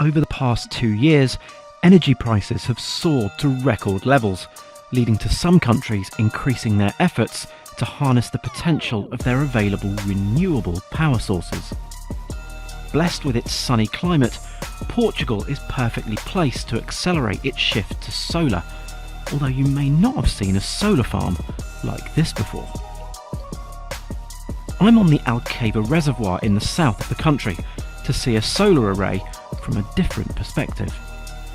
over the past 2 years, energy prices have soared to record levels, leading to some countries increasing their efforts to harness the potential of their available renewable power sources. Blessed with its sunny climate, Portugal is perfectly placed to accelerate its shift to solar, although you may not have seen a solar farm like this before. I'm on the Alcava reservoir in the south of the country to see a solar array from a different perspective.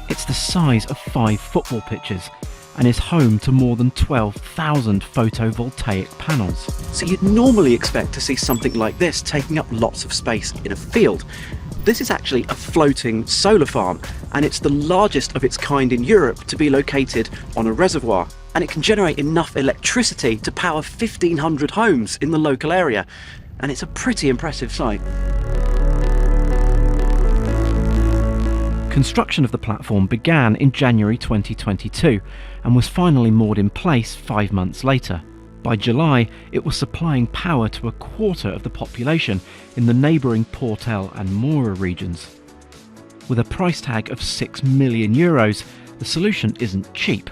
It's the size of 5 football pitches and is home to more than 12,000 photovoltaic panels. So you'd normally expect to see something like this taking up lots of space in a field. This is actually a floating solar farm, and it's the largest of its kind in Europe to be located on a reservoir. And it can generate enough electricity to power 1,500 homes in the local area. And it's a pretty impressive sight. Construction of the platform began in January 2022 and was finally moored in place 5 months later. By July, it was supplying power to a quarter of the population in the neighbouring Portugal and Mora regions. With a price tag of €6 million, the solution isn't cheap,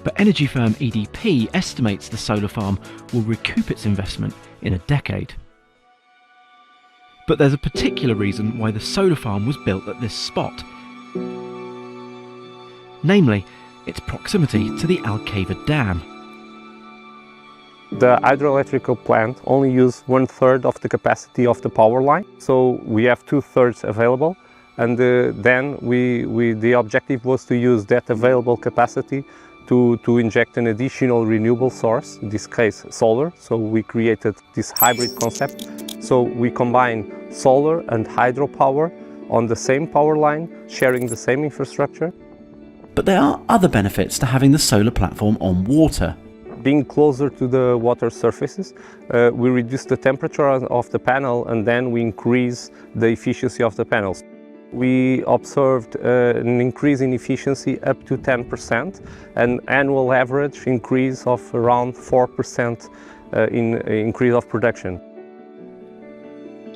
but energy firm EDP estimates the solar farm will recoup its investment in a decade. But there's a particular reason why the solar farm was built at this spot. Namely, its proximity to the Alcava Dam. The hydroelectrical plant only uses 1/3 of the capacity of the power line, so we have 2/3 available, and then the objective was to use that available capacity to inject an additional renewable source, in this case solar. So we created this hybrid concept. So we combine solar and hydropower on the same power line, sharing the same infrastructure. But there are other benefits to having the solar platform on water. Being closer to the water surfaces, we reduce the temperature of the panel, and then we increase the efficiency of the panels. We observed an increase in efficiency up to 10%, an annual average increase of around 4% in increase of production.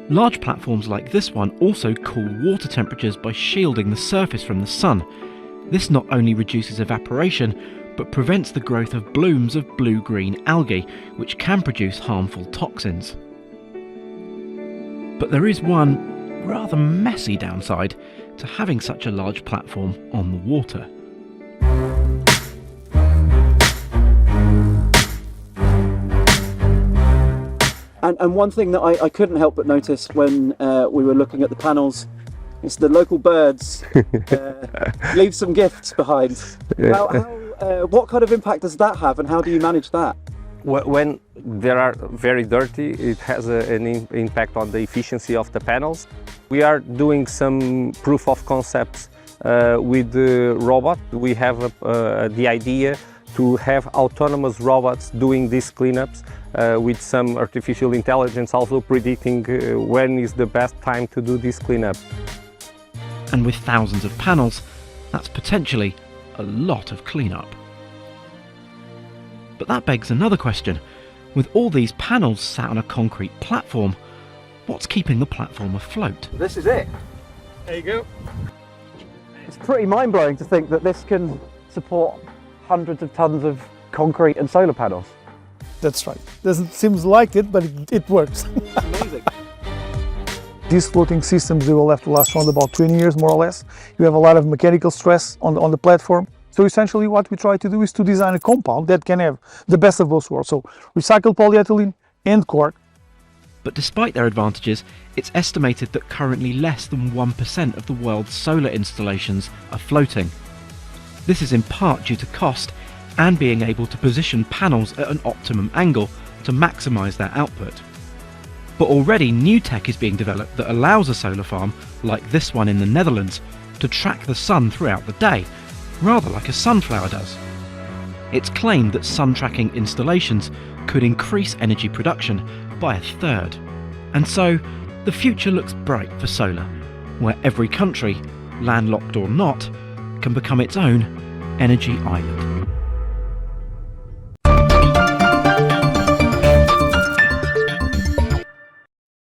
Large platforms like this one also cool water temperatures by shielding the surface from the sun. This not only reduces evaporation, but prevents the growth of blooms of blue-green algae, which can produce harmful toxins. But there is one rather messy downside to having such a large platform on the water. And one thing that I couldn't help but notice when we were looking at the panels is the local birds leave some gifts behind. What kind of impact does that have, and how do you manage that? When they are very dirty, it has an impact on the efficiency of the panels. We are doing some proof of concepts with the robot. We have the idea to have autonomous robots doing these cleanups with some artificial intelligence also predicting when is the best time to do this cleanup. And with thousands of panels, that's potentially a lot of cleanup. But that begs another question. With all these panels sat on a concrete platform, what's keeping the platform afloat? This is it. There you go. It's pretty mind-blowing to think that this can support hundreds of tons of concrete and solar panels. That's right. Doesn't seem like it, but it works. Amazing. These floating systems, they will have to last around about 20 years, more or less. You have a lot of mechanical stress on the platform. So essentially what we try to do is to design a compound that can have the best of both worlds. So recycled polyethylene and cork. But despite their advantages, it's estimated that currently less than 1% of the world's solar installations are floating. This is in part due to cost and being able to position panels at an optimum angle to maximise their output. But already new tech is being developed that allows a solar farm, like this one in the Netherlands, to track the sun throughout the day, rather like a sunflower does. It's claimed that sun tracking installations could increase energy production by 1/3. And so, the future looks bright for solar, where every country, landlocked or not, can become its own energy island.